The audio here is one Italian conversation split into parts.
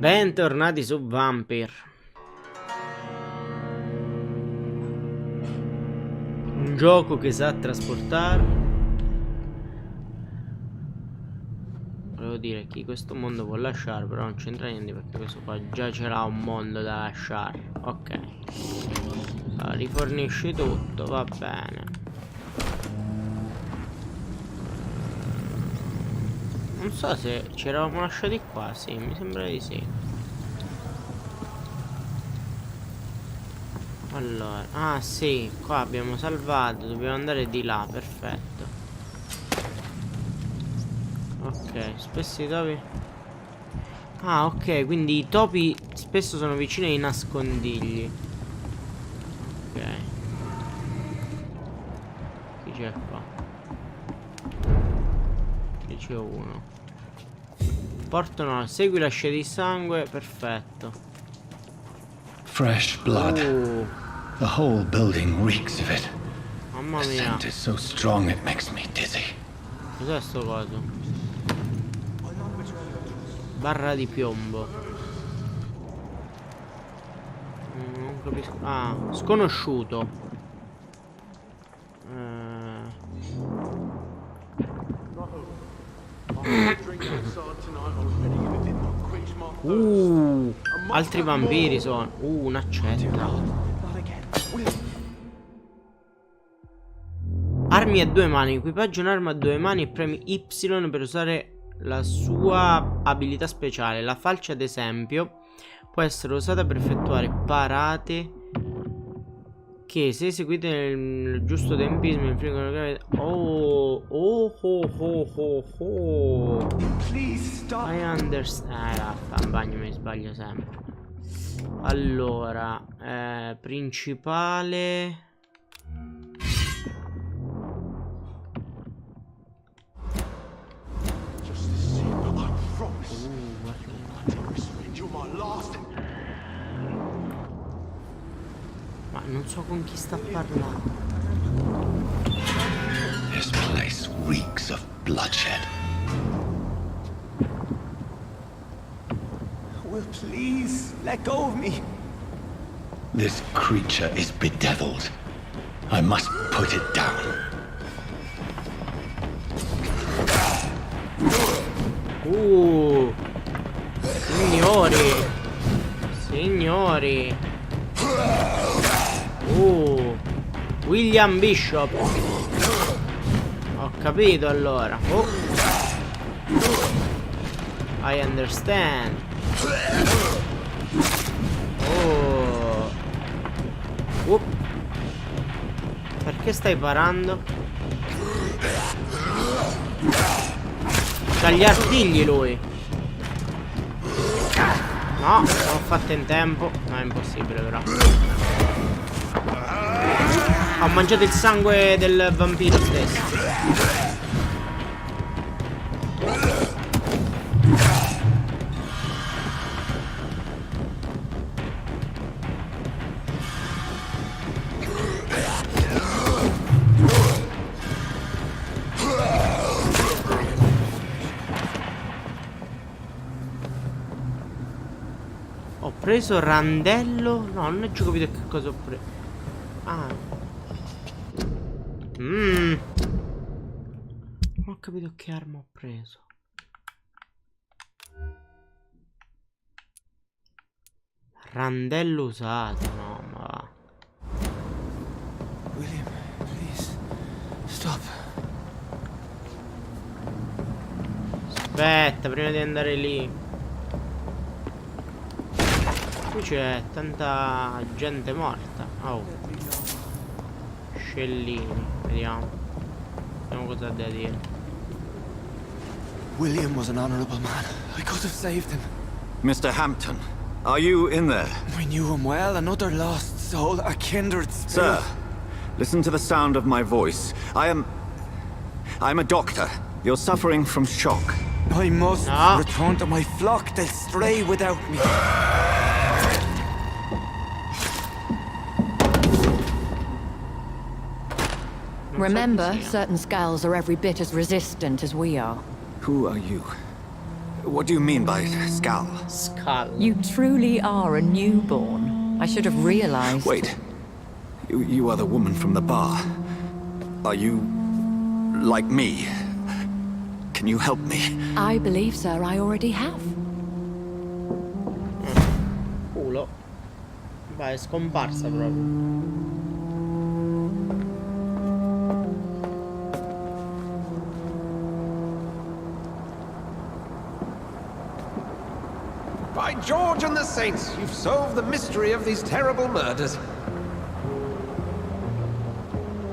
Bentornati su Vampyr. Un gioco che sa trasportare. Volevo dire, chi questo mondo può lasciare, però non c'entra niente perché questo qua già ce l'ha un mondo da lasciare. Ok. Allora, rifornisci tutto, va bene. Non so se ci eravamo lasciati qua, sì, mi sembra di sì. Allora, ah sì, qua abbiamo salvato, dobbiamo andare di là, perfetto. Ok, spesso i topi. Ah, ok, quindi i topi spesso sono vicini ai nascondigli. Ok. Chi c'è qua? Qui c'è uno. Portano, segui la scia di sangue, perfetto. Fresh blood. The whole building reeks of it. Mamma The mia. scent is so strong it makes me dizzy. Cos'è sto coso? Barra di piombo. Non capisco. Ah, sconosciuto. Altri vampiri sono. Un'accetta. Armi a due mani. Equipaggio un'arma a due mani e premi Y per usare la sua abilità speciale. La falce, ad esempio, può essere usata per effettuare parate che, se eseguite nel giusto tempismo, infliggono grave. Oh I understand. Fa un bagno, mi sbaglio sempre. Allora, principale. Ma non so con chi sta parlando. This place reeks of bloodshed. Will please let go of me. This creature is bedeviled. I must put it down. Signori. Signori. William Bishop. Ho capito allora. I understand. Perché stai parando? C'ha gli artigli lui. No, non l'ho fatto in tempo. No, è impossibile però. Ho mangiato il sangue del vampiro stesso. Ho preso randello. No, non ho capito che cosa ho preso. Ah. Non ho capito che arma ho preso. Randello usato. No, ma va. William, please stop. Aspetta, prima di andare lì. Qui c'è tanta gente morta. Oh, scellini. Vediamo. Vediamo cosa ha da dire. William was an honorable man. I could have saved him. Mr. Hampton, are you in there? We knew him well, another lost soul, a kindred spirit. Sir, listen to the sound of my voice. I'm a doctor. You're suffering from shock. I must return to my flock. They'll stray without me. Remember, certain skulls are every bit as resistant as we are. Who are you? What do you mean by skull? Skull. You truly are a newborn. I should have realized. Wait. You are the woman from the bar. Are you... like me? Can you help me? I believe, sir, I already have. Culo. Vai, è scomparsa proprio. By George and the Saints, you've solved the mystery of these terrible murders.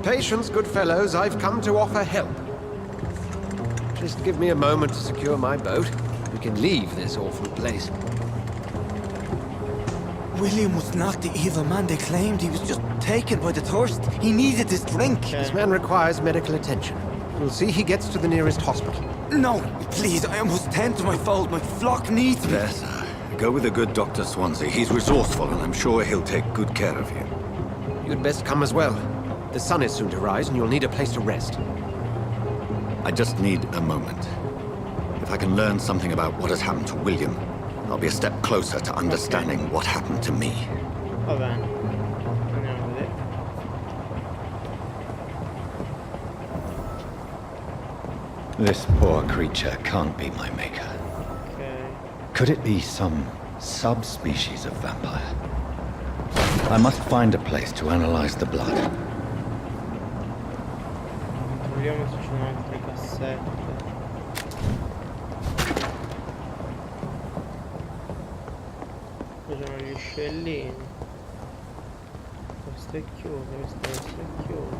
Patience, good fellows, I've come to offer help. Just give me a moment to secure my boat. We can leave this awful place. William was not the evil man they claimed. He was just taken by the thirst. He needed this drink. This man requires medical attention. We'll see he gets to the nearest hospital. No, please, I must tend to my fold. My flock needs me. There, sir. Go with the good Dr. Swansea. He's resourceful, and I'm sure he'll take good care of you. You'd best come as well. The sun is soon to rise, and you'll need a place to rest. I just need a moment. If I can learn something about what has happened to William, I'll be a step closer to understanding what happened to me. Va bene. Andiamo a vedere. This poor creature can't be my maker. Ok. Could it be some subspecies of vampire? I must find a place to analyze the blood. Vediamo se ci sono altre cassette. Qui sono gli scellini. Questo è chiuso, questo è chiuso.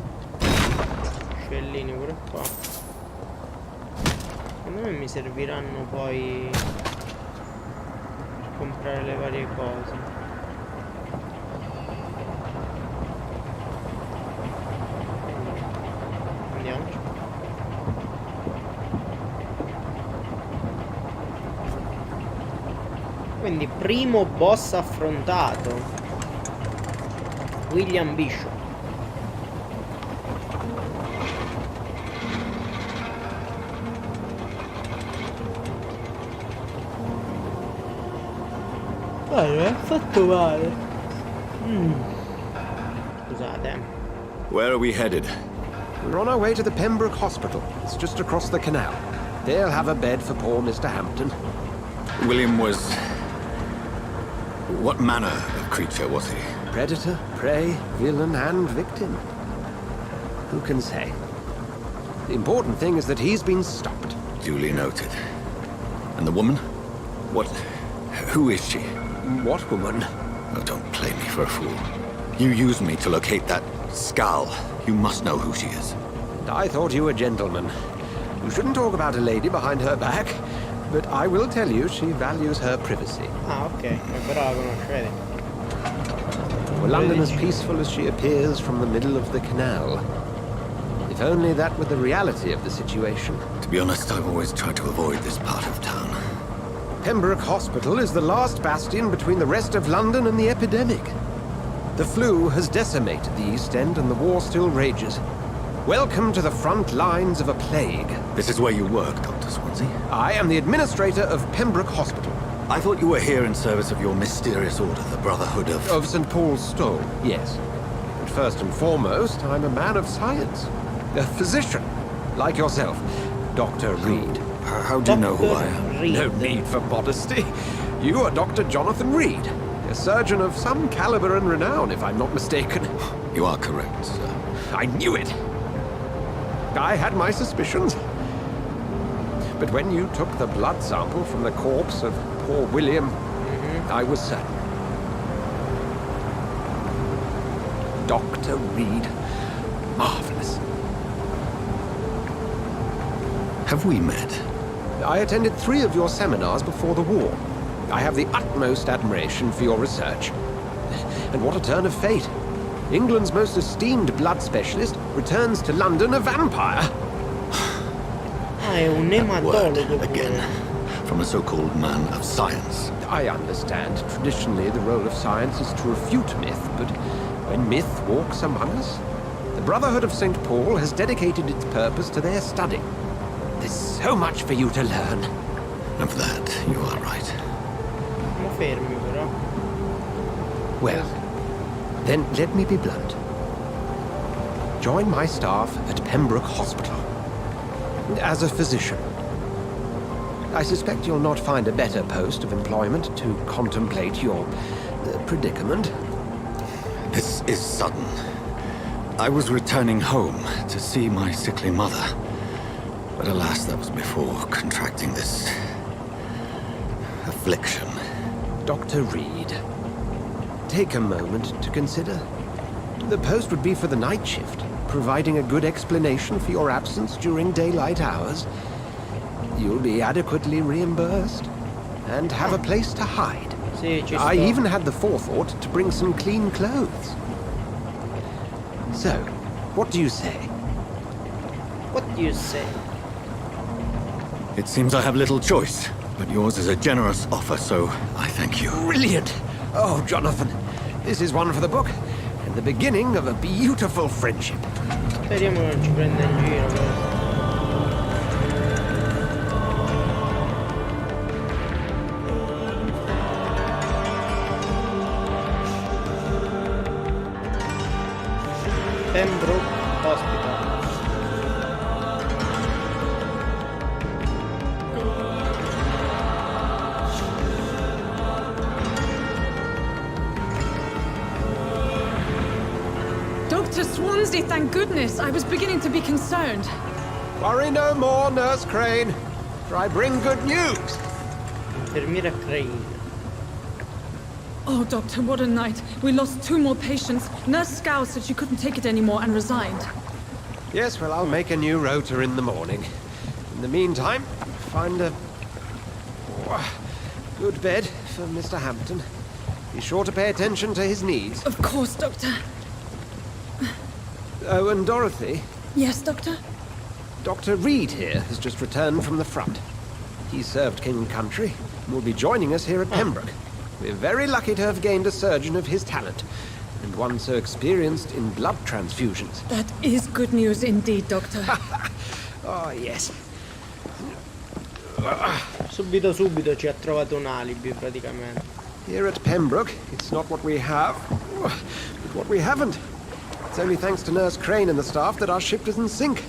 Scellini pure qua. Secondo me mi serviranno poi per comprare le varie cose. Andiamoci. Quindi primo boss affrontato, William Bishop. Non è fatto male. Scusate. Where are we headed? We're on our way to the Pembroke Hospital. It's just across the canal. They'll have a bed for poor Mr. Hampton. William was... what manner of creature was he? Predator, prey, villain, and victim. Who can say? The important thing is that he's been stopped. Duly noted. And the woman? What... who is she? What woman? Oh, don't play me for a fool. You used me to locate that skull. You must know who she is. I thought you a gentleman. You shouldn't talk about a lady behind her back, but I will tell you she values her privacy. Ah, ok, però la conoscete. Were London as peaceful as she appears from the middle of the canal? If only that were the reality of the situation. To be honest, I've always tried to avoid this part of town. Pembroke Hospital is the last bastion between the rest of London and the epidemic. The flu has decimated the East End and the war still rages. Welcome to the front lines of a plague. This is where you work, Dr. Swansea? I am the administrator of Pembroke Hospital. I thought you were here in service of your mysterious order, the Brotherhood of... Of St. Paul's Stole, yes. But first and foremost, I'm a man of science. A physician, like yourself, Dr. Reed. How do you know who I am? Reed. No need for modesty. You are Dr. Jonathan Reed, a surgeon of some caliber and renown, if I'm not mistaken. You are correct, sir. I knew it. I had my suspicions. But when you took the blood sample from the corpse of poor William, I was certain. Dr. Reed. Marvelous. Have we met? I attended 3 of your seminars before the war. I have the utmost admiration for your research. And what a turn of fate. England's most esteemed blood specialist returns to London a vampire. Ah, è un ematologo Again, from a so-called man of science. I understand. Traditionally, the role of science is to refute myth, but when myth walks among us, the Brotherhood of St. Paul has dedicated its purpose to their study. There's so much for you to learn. Of that, you are right. Siamo fermi però. Well, then let me be blunt. Join my staff at Pembroke Hospital. As a physician. I suspect you'll not find a better post of employment to contemplate your predicament. This is sudden. I was returning home to see my sickly mother. But alas, that was before contracting this affliction. Dr. Reed, take a moment to consider. The post would be for the night shift, providing a good explanation for your absence during daylight hours. You'll be adequately reimbursed and have a place to hide. Sì, ci I sto. even had the forethought to bring some clean clothes. So, what do you say? What do you say? It seems I have little choice, but yours is a generous offer, so I thank you. Brilliant! Oh, Jonathan, this is one for the book, and the beginning of a beautiful friendship. Speriamo non ci prenda in giro questo. Pembroke Hospital. Dr. Swansea, thank goodness. I was beginning to be concerned. Worry no more, Nurse Crane, for I bring good news. Infermiera Crane. Oh, Doctor, what a night. We lost 2 more patients. Nurse Scow said she couldn't take it anymore and resigned. Yes, well, I'll make a new rota in the morning. In the meantime, find a good bed for Mr. Hampton. Be sure to pay attention to his needs. Of course, Doctor. Oh, and Dorothy, Yes, Doctor? Dr. Reed here has just returned from the front. He served King and Country and will be joining us here at Pembroke. We're very lucky to have gained a surgeon of his talent, and one so experienced in blood transfusions. That is good news indeed, Doctor. Oh, yes. Subito ci ha trovato un alibi praticamente. Here at Pembroke, it's not what we have, but what we haven't. It's only thanks to Nurse Crane and the staff that our ship doesn't sink.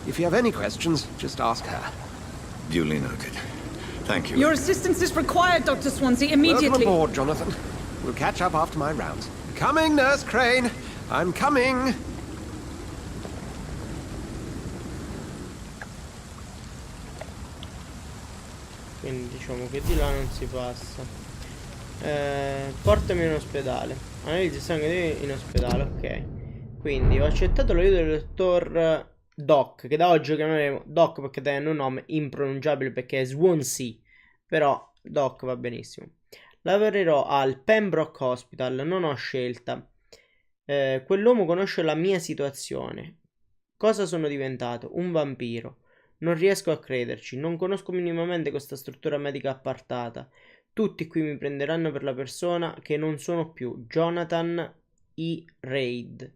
If you have any questions, just ask her. Duly noted. Thank you. Your assistance is required, Dr. Swansea, immediately. Welcome aboard, Jonathan. We'll catch up after my rounds. Coming, Nurse Crane. I'm coming. Quindi diciamo che di là non si passa. Portami in ospedale. Analizzi il sangue in ospedale, ok. Quindi ho accettato l'aiuto del dottor Doc, che da oggi lo chiameremo Doc perché hanno un nome impronunciabile perché è Swansea. Però Doc va benissimo. Lavorerò al Pembroke Hospital, non ho scelta. Quell'uomo conosce la mia situazione. Cosa sono diventato? Un vampiro. Non riesco a crederci, non conosco minimamente questa struttura medica appartata. Tutti qui mi prenderanno per la persona che non sono più, Jonathan E. Reid.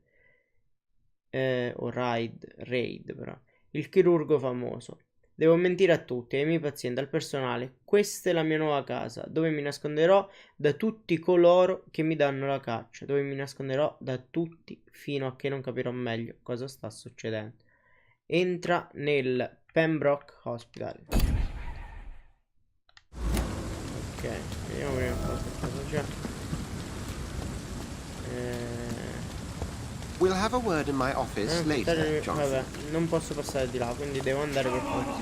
O Raid però. Il chirurgo famoso. Devo mentire a tutti, ai miei pazienti, al personale. Questa è la mia nuova casa, dove mi nasconderò da tutti coloro che mi danno la caccia. Dove mi nasconderò da tutti fino a che non capirò meglio cosa sta succedendo. Entra nel Pembroke Hospital. Ok, vediamo prima cosa c'è. We'll have a word in my office later, Jonathan. Vabbè, non posso passare di là, quindi devo andare per forza.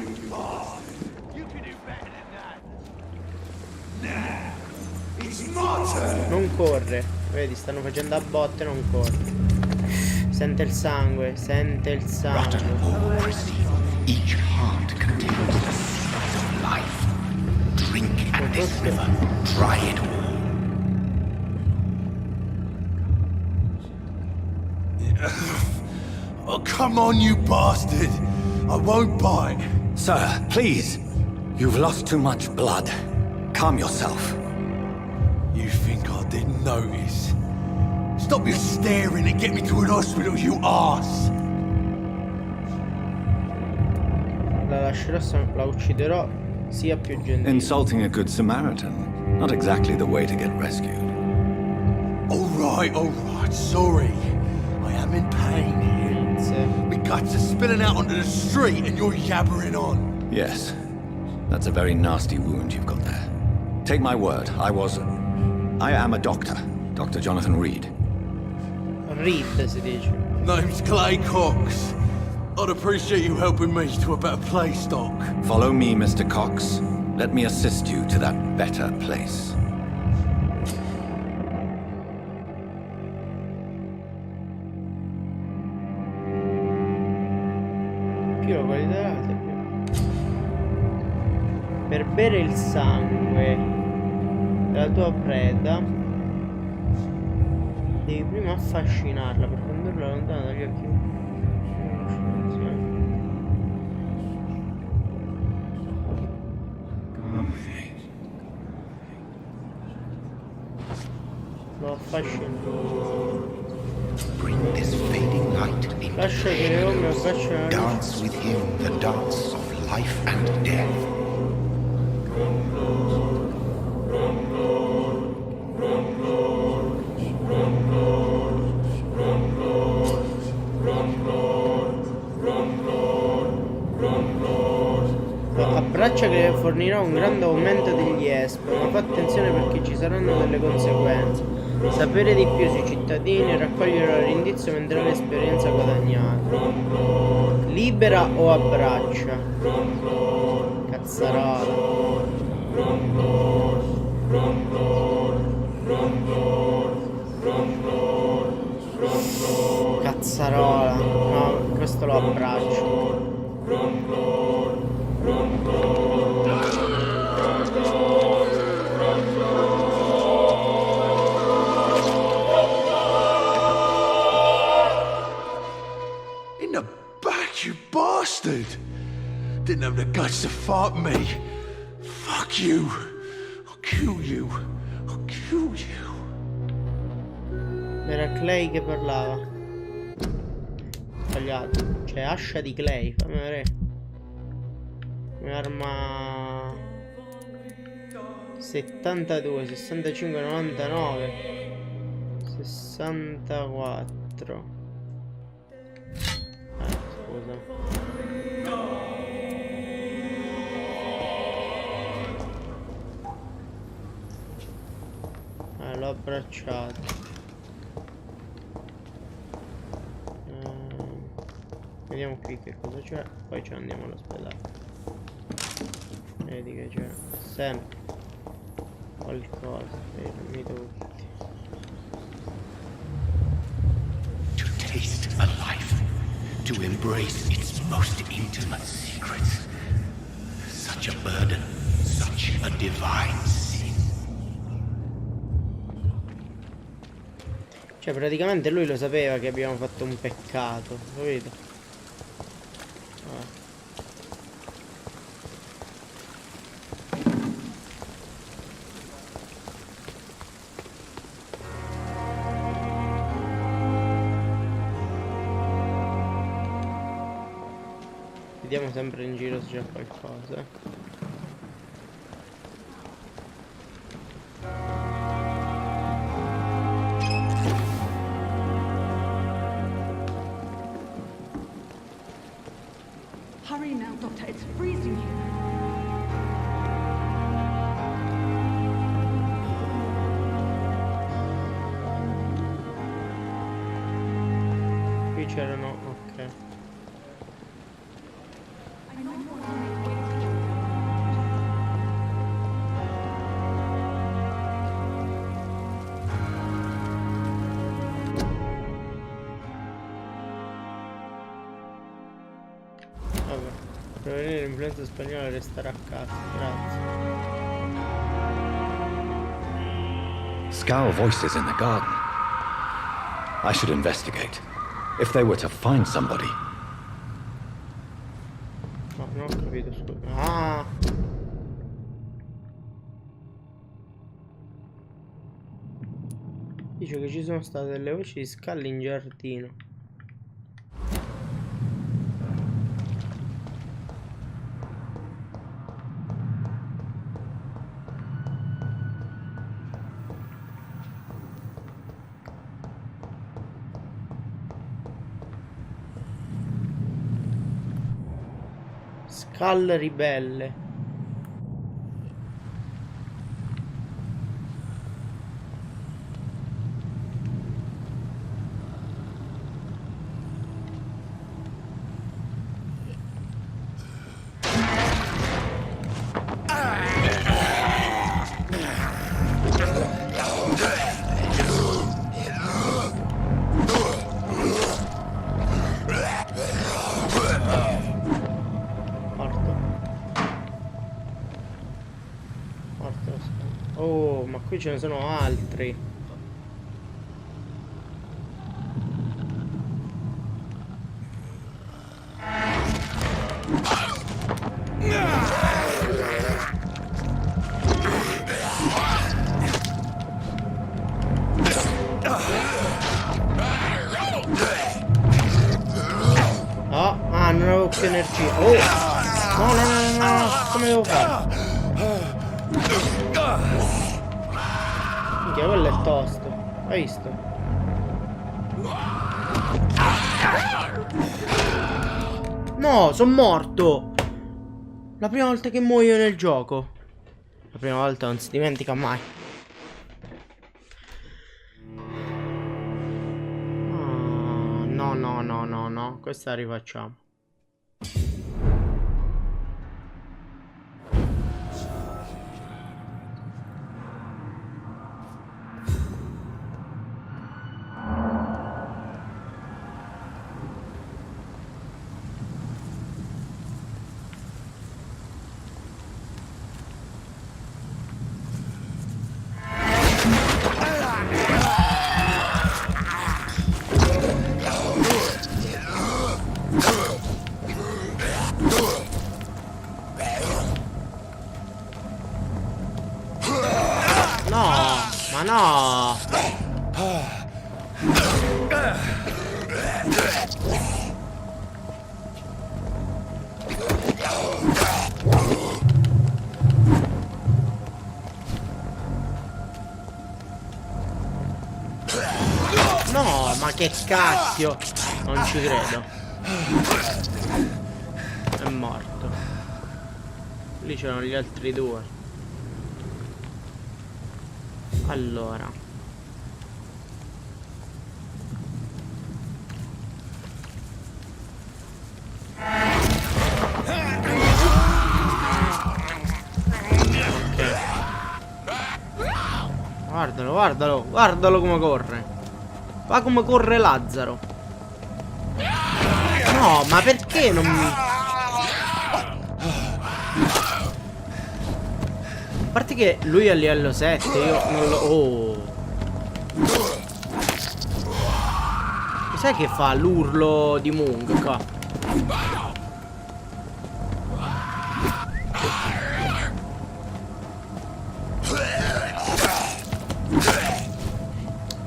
Non corre, vedi, stanno facendo a botte, non corre. Sente il sangue, sente il sangue. Each heart contains the secret of life. Drink at this river. Try it all. Oh, come on, you bastard! I won't bite. Sir, please. You've lost too much blood. Calm yourself. You think I didn't notice? Stop your staring and get me to an hospital, you arse! La lascerò, la ucciderò sia più gentile. Insulting a good Samaritan. Not exactly the way to get rescued. All right, sorry. I am in pain here. Grazie. My guts are spilling out onto the street and you're yabbering on. Yes. That's a very nasty wound you've got there. Take my word, I am a doctor. Dr. Jonathan Reed. Reed si dice. Name's Clay Cox. I'd appreciate you helping me to a better place, Doc. Follow me, Mr. Cox. Let me assist you to that better place. Più lo guarderate più. Per bere il sangue della tua preda devi prima affascinarla per condurla lontano dagli occhi. Lo affascino. Bring this fading light into Lascia che le ombre affascinano. dance with him the dance of life and death. Abbraccia che fornirà un grande aumento degli ESP, ma fa attenzione perché ci saranno delle conseguenze. Sapere di più sui cittadini e raccogliere i loro indizi aumenterà l'esperienza guadagnata. Libera o abbraccia? Cazzarola. Cazzarola. No, questo lo abbraccio. In the back, you bastard! Didn't have the guts to fight me. Fuck you. I'll kill you. I'll kill you. Era Clay che parlava. Sbagliato. C'è ascia di Clay, fammi vedere. Un'arma 72, 65, 99, 64. Scusa. L'ho abbracciato. Vediamo qui che cosa c'è, poi ci andiamo all'ospedale. Vedi che c'è sempre qualcosa per i tutti. To taste a life, to embrace its most intimate secrets. Such a burden, such a divine sin. Cioè praticamente lui lo sapeva che abbiamo fatto un peccato, capito? Vediamo sempre in giro se c'è qualcosa. Hurry now, Doctor. It's freezing here. Qui c'erano, ok. Prevenire l'influenza spagnola e restare a casa, grazie. Scowl voices in the garden. I should investigate. If they were to find somebody. No, non ho capito, scusa. Ah! Dice che ci sono state delle voci di scalli in giardino. Skull ribelle. Oh, ma qui ce ne sono altri. Oh, ah, non avevo più energia. Oh, no, no, no, no, no. Come devo fare? Minchia, quello è tosto. Hai visto? No, sono morto. La prima volta che muoio nel gioco. La prima volta non si dimentica mai. No, no, no, no, no. Questa la rifacciamo. Ma no! No, ma che cacchio! Non ci credo. È morto. Lì c'erano gli altri due. Allora, okay. Guardalo, guardalo, guardalo come corre. Va come corre Lazzaro. No, ma perché non mi... A parte che lui è a livello 7, io non lo... Oh. Sai che fa l'urlo di Mung qua?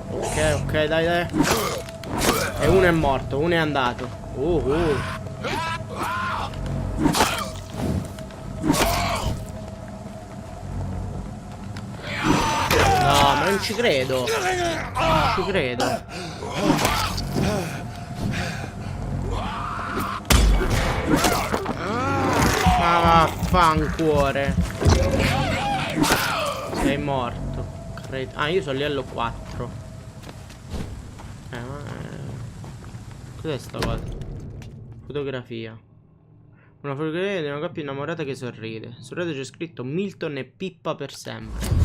Ok, ok, dai, dai. E uno è morto, uno è andato. No, ma non ci credo. Non ci credo. Ah, vaffancuore. Sei morto. Ah, io sono livello 4. Cos'è sta cosa? Fotografia. Una fotografia di una coppia innamorata che sorride. Sul retro c'è scritto Milton e Pippa per sempre.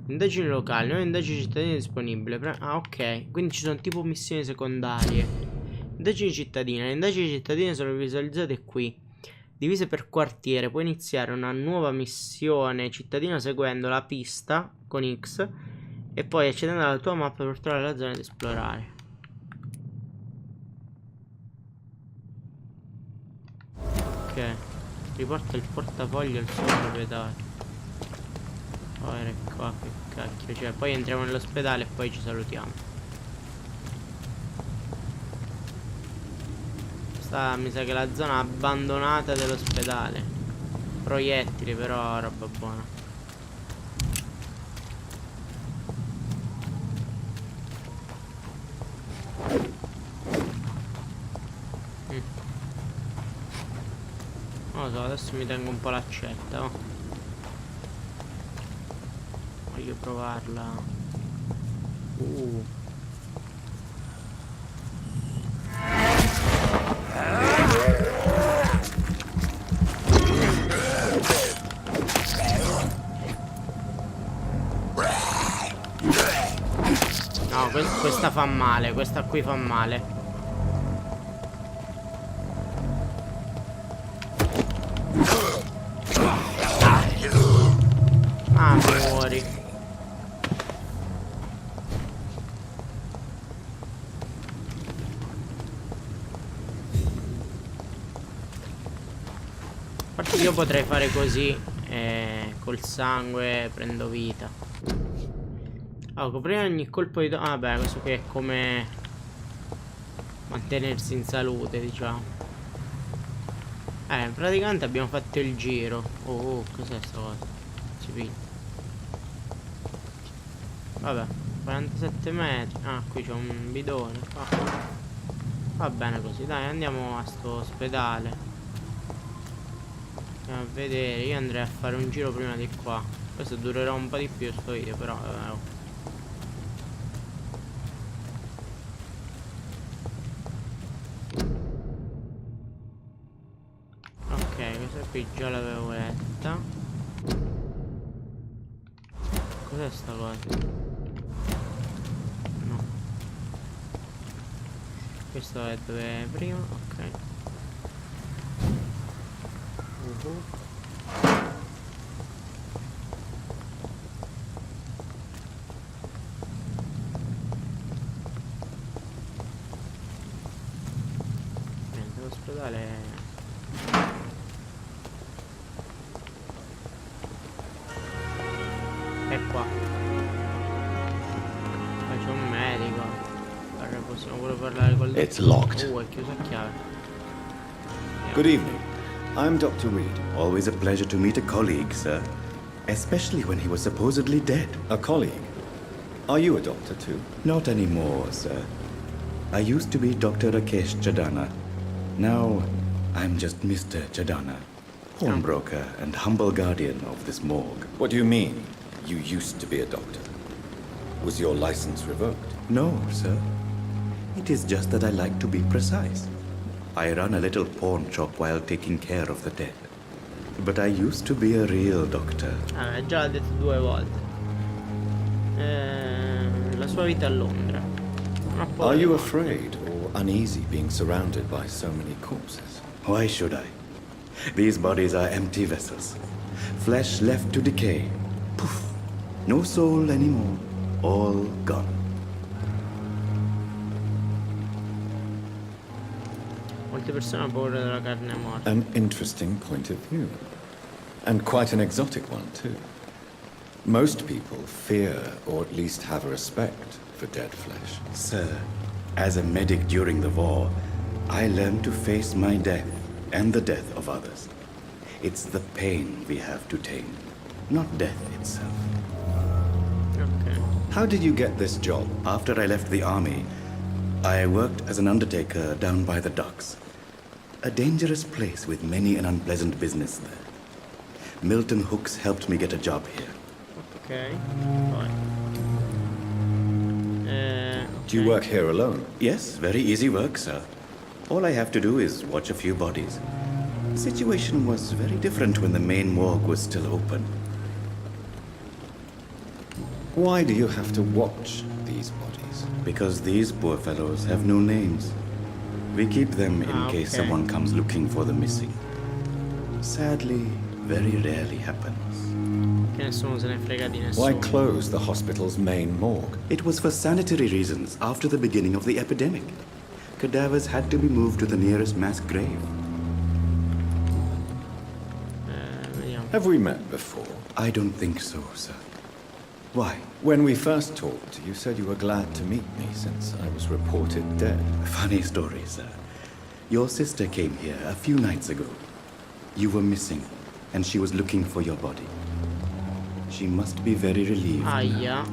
Indagini locali, nuove indagini cittadine disponibili. Ah, ok. Quindi ci sono tipo missioni secondarie. Indagini cittadine. Le indagini cittadine sono visualizzate qui, divise per quartiere. Puoi iniziare una nuova missione cittadina seguendo la pista con X e poi accedendo alla tua mappa per trovare la zona da esplorare. Ok. Riporta il portafoglio al suo proprietario. Qua, che cacchio, cioè poi entriamo nell'ospedale e poi ci salutiamo. Questa mi sa che è la zona abbandonata dell'ospedale. Proiettili però, roba buona. lo so, adesso mi tengo un po' l'accetta, oh. Voglio provarla. No, questa fa male, questa qui fa male. Ah, muori. Infatti io potrei fare così, col sangue prendo vita. Oh, coprire ogni colpo di vabbè, questo qui è come mantenersi in salute, diciamo. Praticamente abbiamo fatto il giro. Oh, cos'è sta cosa? Si piglia. Vabbè, 47 metri. Ah, qui c'è un bidone. Va bene così, dai, andiamo a sto ospedale. Andiamo a vedere. Io andrei a fare un giro prima di qua. Questo durerà un po' di più sto video, però questa qui già l'avevo letta. Cos'è sta cosa? No. Questo è dove è prima, ok. Niente, l'ospedale è qua. Qua c'è un medico. Allora possiamo pure parlare col It's locked. è chiuso a chiave. Good evening. I'm Dr. Reed. Always a pleasure to meet a colleague, sir. Especially when he was supposedly dead. A colleague? Are you a doctor too? Not anymore, sir. I used to be Dr. Rakesh Chadana. Now, I'm just Mr. Chadana, pawnbroker and humble guardian of this morgue. What do you mean, you used to be a doctor? Was your license revoked? No, sir. It is just that I like to be precise. I run a little pawn shop while taking care of the dead. But I used to be a real doctor. Già l'ha detto 2 volte. La sua vita a Londra. Are you afraid or uneasy being surrounded by so many corpses? Why should I? These bodies are empty vessels. Flesh left to decay. Poof. No soul anymore. All gone. Molte persone hanno paura della carne morta. An interesting point of view. And quite an exotic one, too. Most people fear, or at least have a respect, for dead flesh. Sir, as a medic during the war, I learned to face my death and the death of others. It's the pain we have to tame, not death itself. Ok. How did you get this job? After I left the army, I worked as an undertaker down by the docks. A dangerous place with many an unpleasant business there. Milton Hooks helped me get a job here. Ok. Poi. Do you work here alone? Yes, very easy work, sir. All I have to do is watch a few bodies. The situation was very different when the main morgue was still open. Why do you have to watch these bodies? Because these poor fellows have no names. We keep them in case someone comes looking for the missing. Sadly, very rarely happens. Che nessuno se ne frega di nessuno. Why close the hospital's main morgue? It was for sanitary reasons after the beginning of the epidemic. Cadavers had to be moved to the nearest mass grave. Vediamo. Have we met before? I don't think so, sir. Why? When we first talked, you said you were glad to meet me since I was reported dead. Funny story, sir. Your sister came here a few nights ago. You were missing, and she was looking for your body. She must be very relieved. Aia.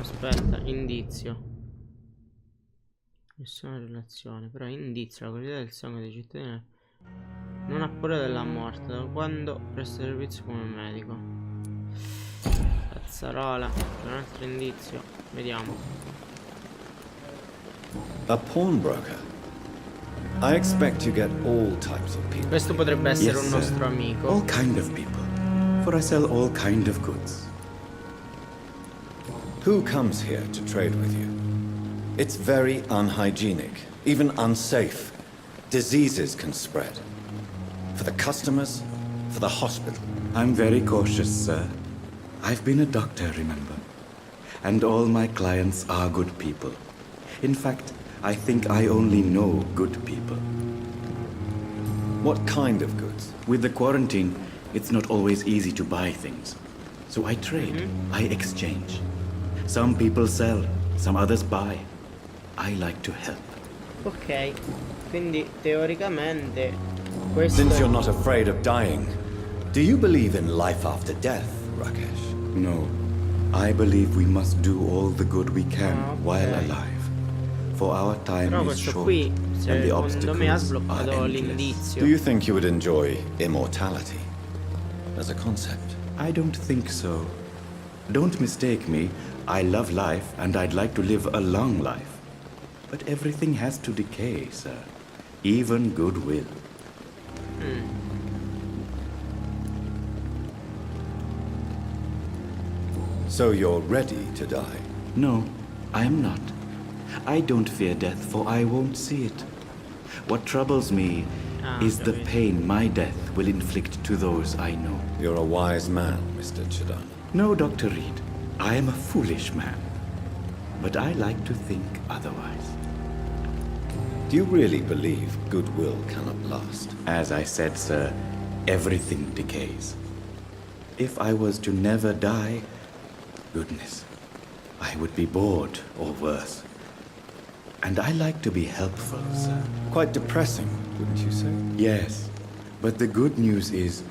Aspetta, indizio. Nessuna relazione. Però indizio la qualità del sangue dei cittadini. Non ha paura della morte da quando presta servizio come medico. Cazzarola. C'è un altro indizio. Vediamo. A pawnbroker. I expect you get all types of people. Questo potrebbe essere Yes, un sir. nostro amico. All kind of people. For I sell all kind of goods. Who comes here to trade with you? It's very unhygienic, even unsafe. Diseases can spread. For the customers, for the hospital. I'm very cautious, sir. I've been a doctor, remember? And all my clients are good people. In fact, I think I only know good people. What kind of goods? With the quarantine, it's not always easy to buy things. So I trade, I exchange. Some people sell, some others buy. I like to help. Ok. Quindi teoricamente questo Since you're not afraid of dying, do you believe in life after death, Rakesh? No, I believe we must do all the good we can Okay. while alive. For our time Però is questo short, qui and the secondo me ha obstacles are sbloccato endless. l'indizio. Do you think you would enjoy immortality as a concept? I don't think so. Don't mistake me. I love life and I'd like to live a long life. But everything has to decay, sir. Even goodwill. So you're ready to die? No, I am not. I don't fear death, for I won't see it. What troubles me is the pain my death will inflict to those I know. You're a wise man, Mr. Chidani. No, Dr. Reed. I am a foolish man. But I like to think otherwise. Do you really believe goodwill cannot last? As I said, sir, everything decays. If I was to never die, goodness, I would be bored or worse. And I like to be helpful, sir. Quite depressing, wouldn't you say? Yes, but the good news is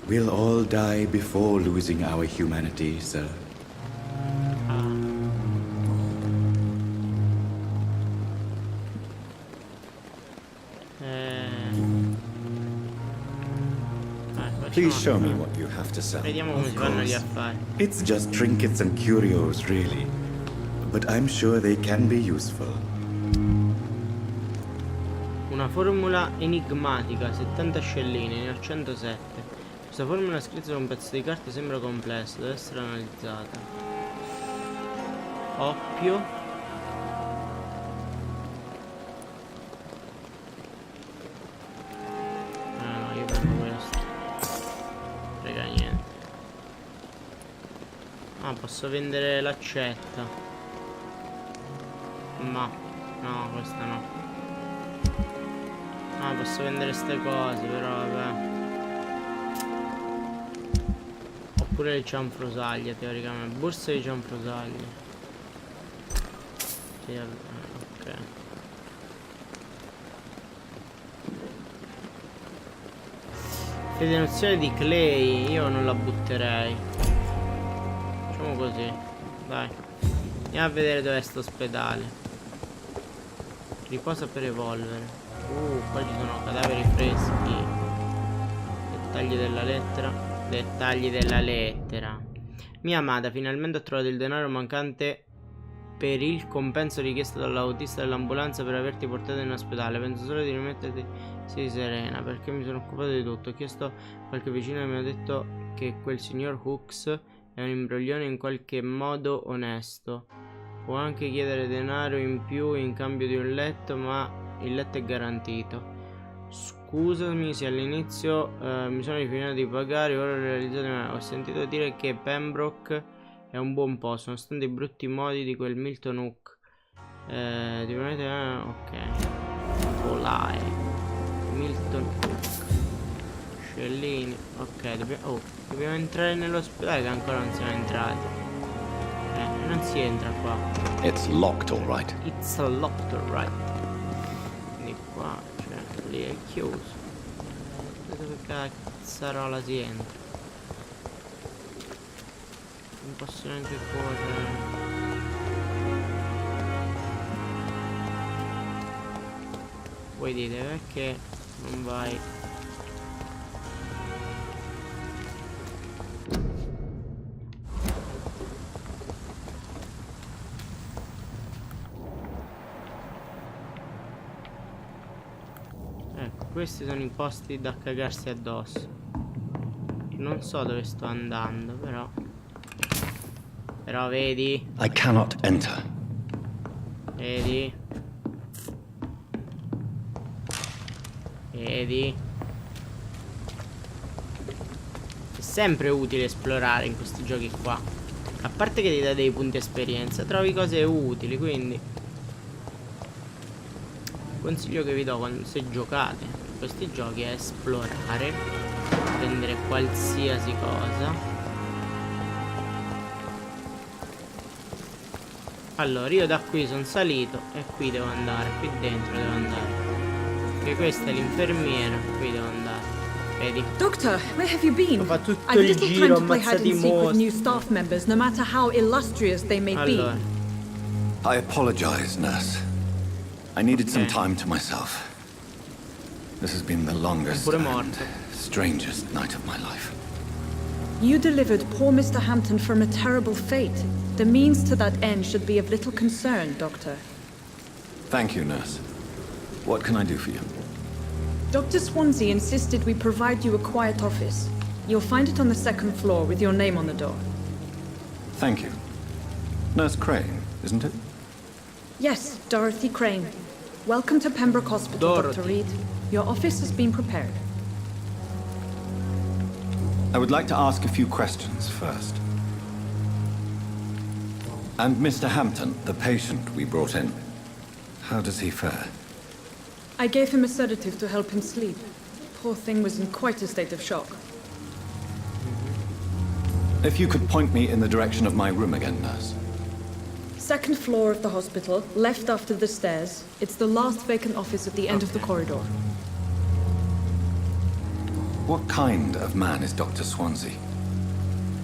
we'll all die before losing our humanity, sir. Please show me what you have to sell. Vediamo come si fanno gli affari. It's just trinkets and curios, really. But I'm sure they can be useful. Una formula enigmatica, 70 scellini, ne ho 107. Questa formula scritta su un pezzo di carta sembra complessa, deve essere analizzata. Oppio. No, io prendo questo. Frega niente. Ah, posso vendere l'accetta. Ma no, questa no. Ah, posso vendere ste cose, però vabbè. Oppure le cianfrosaglie, teoricamente. Borse di cianfrosaglie. Sì, ok. Fede nozione di clay, io non la butterei. Facciamo così, dai. Andiamo a vedere dov'è sto ospedale. Riposa per evolvere. Qua ci sono cadaveri freschi. Dettagli della lettera. Dettagli della lettera. Mia amata, finalmente ho trovato il denaro mancante per il compenso richiesto dall'autista dell'ambulanza per averti portato in ospedale. Penso solo di rimetterti sei serena, perché mi sono occupato di tutto. Ho chiesto a qualche vicino e mi ha detto che quel signor Hooks è un imbroglione in qualche modo onesto. Può anche chiedere denaro in più in cambio di un letto, ma il letto è garantito. Scusami se all'inizio mi sono rifiutato di pagare, ora ho realizzato. Ho sentito dire che Pembroke è un buon posto, nonostante i brutti modi di quel Milton Hook. Ti promette? Ok. Volai. Milton Hook. Scellini. Ok, dobbiamo entrare nell'ospedale che ancora non siamo entrati. Non si entra qua. It's locked, all right. It's locked, alright. Quindi qua, cioè, lì è chiuso. Dove cazzarola si entra? Non posso neanche correre. Voi dite perché non vai? Ecco, questi sono i posti da cagarsi addosso. Non so dove sto andando, però vedi? I cannot enter. Vedi? Vedi? È sempre utile esplorare in questi giochi qua. A parte che ti dà dei punti esperienza, trovi cose utili, quindi il consiglio che vi do quando se giocate in questi giochi è esplorare, prendere qualsiasi cosa. Allora, io da qui sono salito e qui devo andare, qui dentro devo andare. Perché questa è l'infermiera, qui devo andare. Vedi? Doctor, where have you been? Ho fatto tutto I've il little giro, time to play hide ammazzati i and seek with mostri. new staff members, no matter how illustrious they may Allora, be. I apologize, nurse. I needed some time to myself. This has been the longest pure and morto. strangest night of my life. You delivered poor Mr. Hampton from a terrible fate. The means to that end should be of little concern, Doctor. Thank you, nurse. What can I do for you? Dr. Swansea insisted we provide you a quiet office. You'll find it on the second floor with your name on the door. Thank you. Nurse Crane, isn't it? Yes, Dorothy Crane. Welcome to Pembroke Hospital, Dr. Dorothy. Reed. Your office has been prepared. I would like to ask a few questions first. And Mr. Hampton, the patient we brought in, how does he fare? I gave him a sedative to help him sleep. Poor thing was in quite a state of shock. If you could point me in the direction of my room again, nurse. Second floor of the hospital, left after the stairs. It's the last vacant office at the end of the corridor. What kind of man is Dr. Swansea?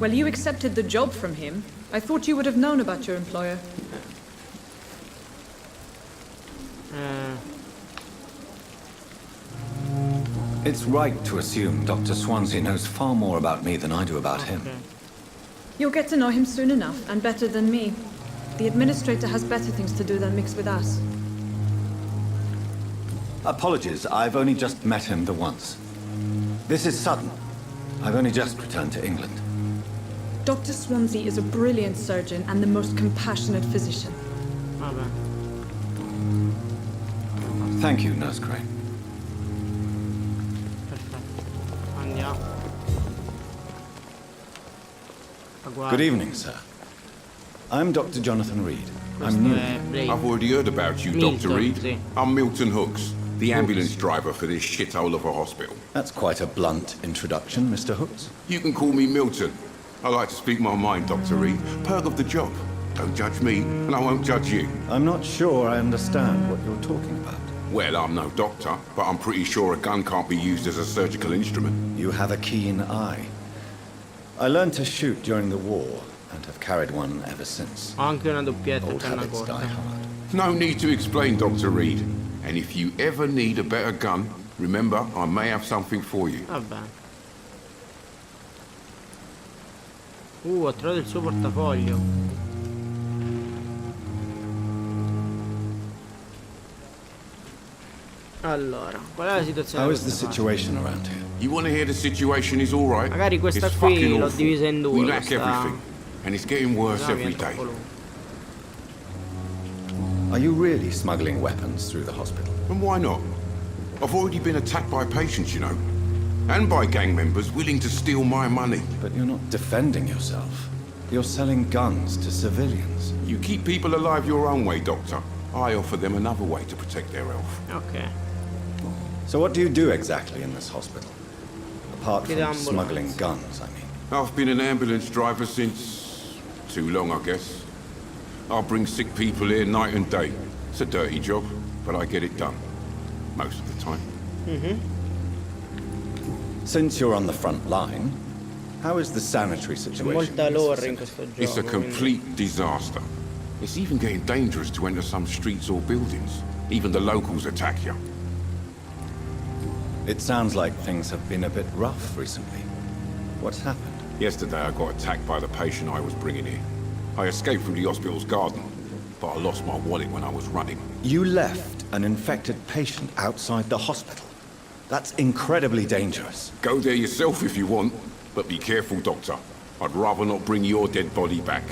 Well, you accepted the job from him. I thought you would have known about your employer. It's right to assume Dr. Swansea knows far more about me than I do about him. You'll get to know him soon enough, and better than me. The administrator has better things to do than mix with us. Apologies, I've only just met him the once. This is sudden. I've only just returned to England. Dr. Swansea is a brilliant surgeon and the most compassionate physician. vabbè. Thank you, Nurse Crane. Perfetto. Andiamo. Good evening, sir. I'm Dr. Jonathan Reed. I'm Questo new. è Blake. I've already heard about you, Milton, Dr. Reed. sì. I'm Milton Hooks, the ambulance driver for this shithole of a hospital. That's quite a blunt introduction, Mr. Hooks. You can call me Milton. I like to speak my mind, Dr. Reed. Perk of the job. Don't judge me, and I won't judge you. I'm not sure I understand what you're talking about. Well, I'm no doctor, but I'm pretty sure a gun can't be used as a surgical instrument. You have a keen eye. I learned to shoot during the war and have carried one ever since. Ho anche una doppietta Old canna habits corta. die hard. No need to explain, Dr. Reed. And if you ever need a better gun, remember, I may have something for you. Vabbè. Ho trovato il suo portafoglio. Allora, qual è la situazione? How di is the questa parte? situation around here? You want to hear the situation is all right? Magari questa It's qui fucking l'ho awful. divisa in due, We lack questa- everything, and it's getting worse No, mi è every day. troppo lungo. Are you really smuggling weapons through the hospital? And why not? I've already been attacked by patients, you know. And by gang members willing to steal my money. But you're not defending yourself. You're selling guns to civilians. You keep people alive your own way, Doctor. I offer them another way to protect their health. Ok. So what do you do exactly in this hospital? Apart Get from ambulance. smuggling guns, I mean. I've been an ambulance driver since... too long, I guess. I bring sick people here night and day. It's a dirty job, but I get it done. Most of the time. Since you're on the front line, how is the sanitary C'è situation? molta in this lore in facility? questo gioco. It's a quindi- complete disaster. It's even getting dangerous to enter some streets or buildings. Even the locals attack you. It sounds like things have been a bit rough recently. What's happened? Yesterday I got attacked by the patient I was bringing here. I escaped from the hospital's garden, but I lost my wallet when I was running. You left an infected patient outside the hospital? That's incredibly dangerous. Go there yourself if you want, but be careful, Doctor. I'd rather not bring your dead body back.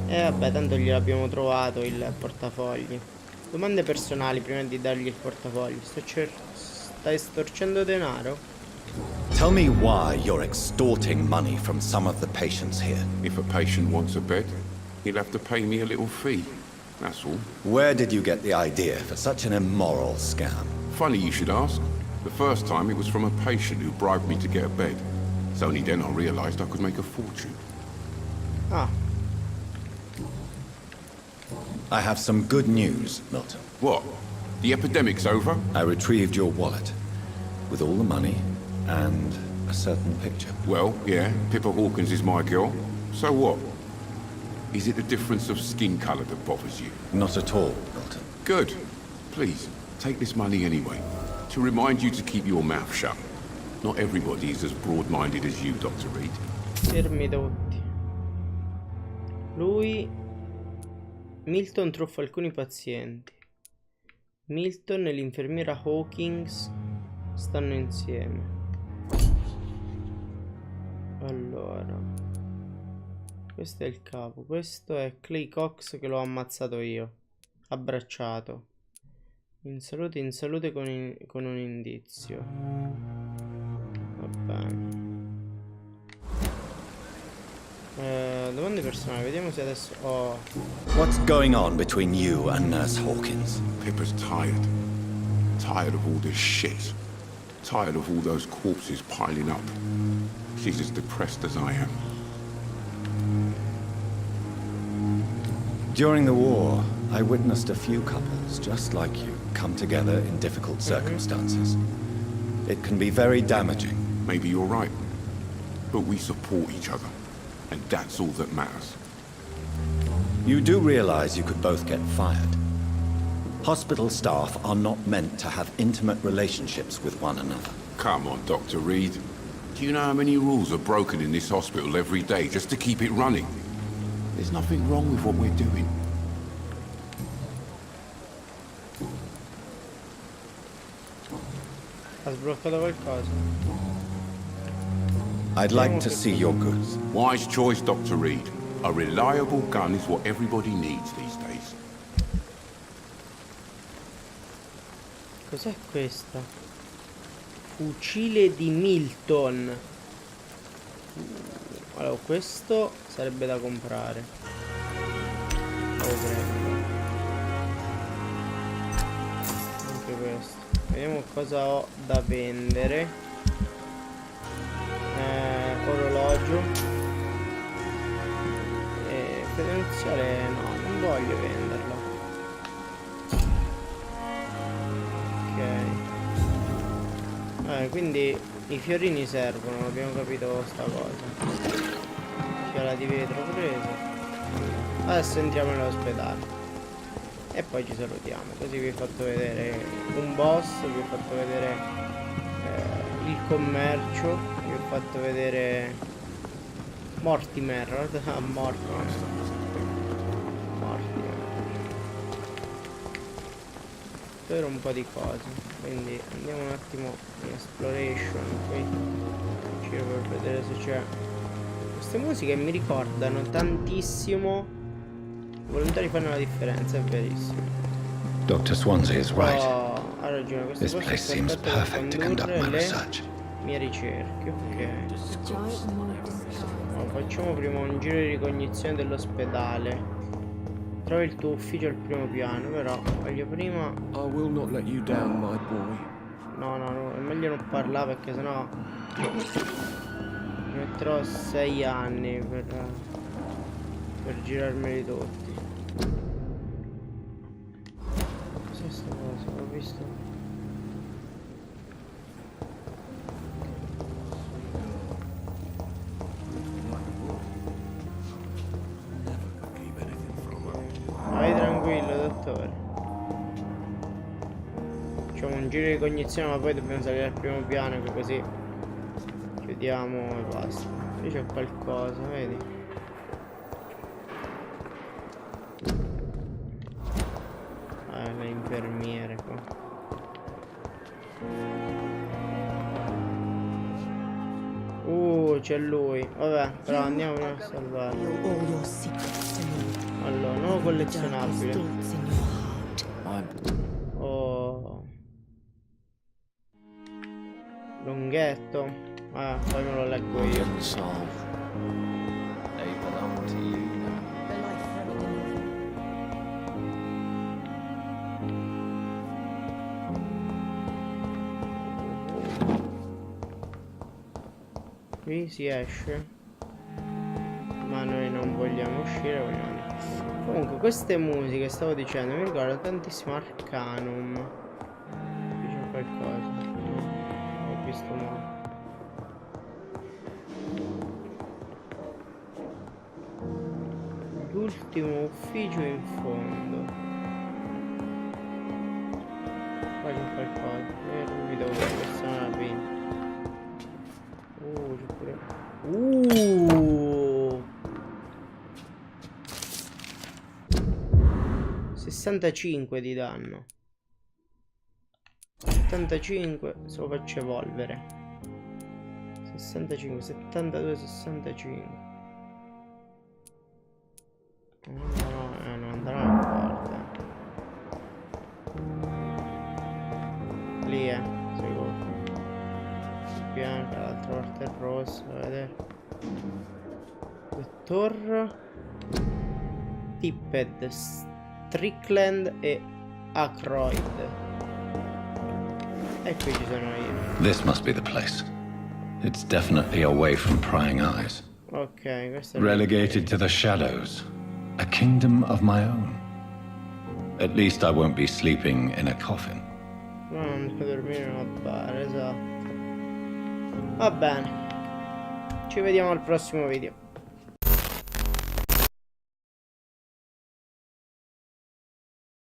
Vabbè, tanto gliel'abbiamo trovato il portafogli. Domande personali prima di dargli il portafogli. Stai storcendo denaro? Tell me why you're extorting money from some of the patients here. If a patient wants a bed, he'll have to pay me a little fee. That's all. Where did you get the idea for such an immoral scam? Funny you should ask. The first time it was from a patient who bribed me to get a bed. It's only then I realized I could make a fortune. Ah. I have some good news, Milton. What? The epidemic's over? I retrieved your wallet, with all the money and a certain picture. Well, yeah, Pippa Hawkins is my girl. So what? Is it the difference of skin color that bothers you? Not at all, Milton. Good. Please, take this money anyway. To remind you to keep your mouth shut. Not everybody is as broad-minded as you, Dr. Reed. Fermi tutti. Milton truffa alcuni pazienti. Milton e l'infermiera Hawkins stanno insieme. Allora, questo è il capo. Questo è Clay Cox che l'ho ammazzato io. Abbracciato. In salute con un indizio. Va bene. Domande personali, vediamo se adesso ho... What's going on between you and Nurse Hawkins? Pippa's tired. Tired of all this shit. Tired of all those corpses piling up. She's as depressed as I am. During the war, I witnessed a few couples just like you come together in difficult circumstances. It can be very damaging. Maybe you're right. But we support each other. And that's all that matters. You do realize you could both get fired. Hospital staff are not meant to have intimate relationships with one another. Come on, Dr. Reed. Do you know how many rules are broken in this hospital every day just to keep it running? There's nothing wrong with what we're doing. Ha sbloccato qualcosa. I'd like to see your goods. Wise choice, Dr. Reed. A reliable gun is what everybody needs these days. Cos'è questa? Fucile di Milton. Allora, questo sarebbe da comprare. Lo prendo. Anche questo. Vediamo cosa ho da vendere. Orologio. Credenziale no, non voglio venderlo. Ok. Quindi i fiorini servono, abbiamo capito sta cosa. Fiola di vetro preso. Adesso entriamo nell'ospedale. E poi ci salutiamo. Così vi ho fatto vedere un boss, vi ho fatto vedere il commercio, vi ho fatto vedere Mortimer, guarda, Mortimer. Per un po' di cose, quindi andiamo un attimo in exploration, poi giro per vedere se c'è. Queste musiche mi ricordano tantissimo. I volontari fanno la differenza, è verissimo. Dr. Swansea is right. Oh, ha ragione, questo This place seems perfect to conduct my research. Mie ricerche, ok. Facciamo prima un giro di ricognizione dell'ospedale. Trova il tuo ufficio al primo piano, però voglio prima... I will not let you down, my boy. No, è meglio non parlare perché sennò mi metterò 6 anni per girarmeli tutti. Cos'è sta cosa? L'ho visto? Vai tranquillo, dottore. giro di cognizione, ma poi dobbiamo salire al primo piano, che così chiudiamo e basta. Qui c'è qualcosa, vedi? Le infermiere qua. C'è lui. Vabbè, però andiamo a salvarlo. Allora, nuovo collezionabile. Oh. Lunghetto. Ah, poi me lo leggo io. Qui si esce, ma noi non vogliamo uscire, vogliamo andare. Comunque queste musiche, stavo dicendo, mi ricordano tantissimo Arcanum. Qui c'è qualcosa. Ho visto male. L'ultimo ufficio in fondo. Qua c'è qualcosa. Non vi devo dire questa non la vinta. C'è pure... 65 di danno. 75 se lo faccio evolvere. 65, 72, 65. Non andrà forte. Lì sicuro. Bianca, l'altra parte è rossa, vedete. Dottor Tipped, Strickland e Ackroyd. E qui ci sono io. This must be the place. It's definitely away from prying eyes. Ok, questo è Relegated to the shadows. A kingdom of my own. At least I won't be sleeping in a coffin. No, non devo dormire in una bara, esatto. Va bene. Ci vediamo al prossimo video.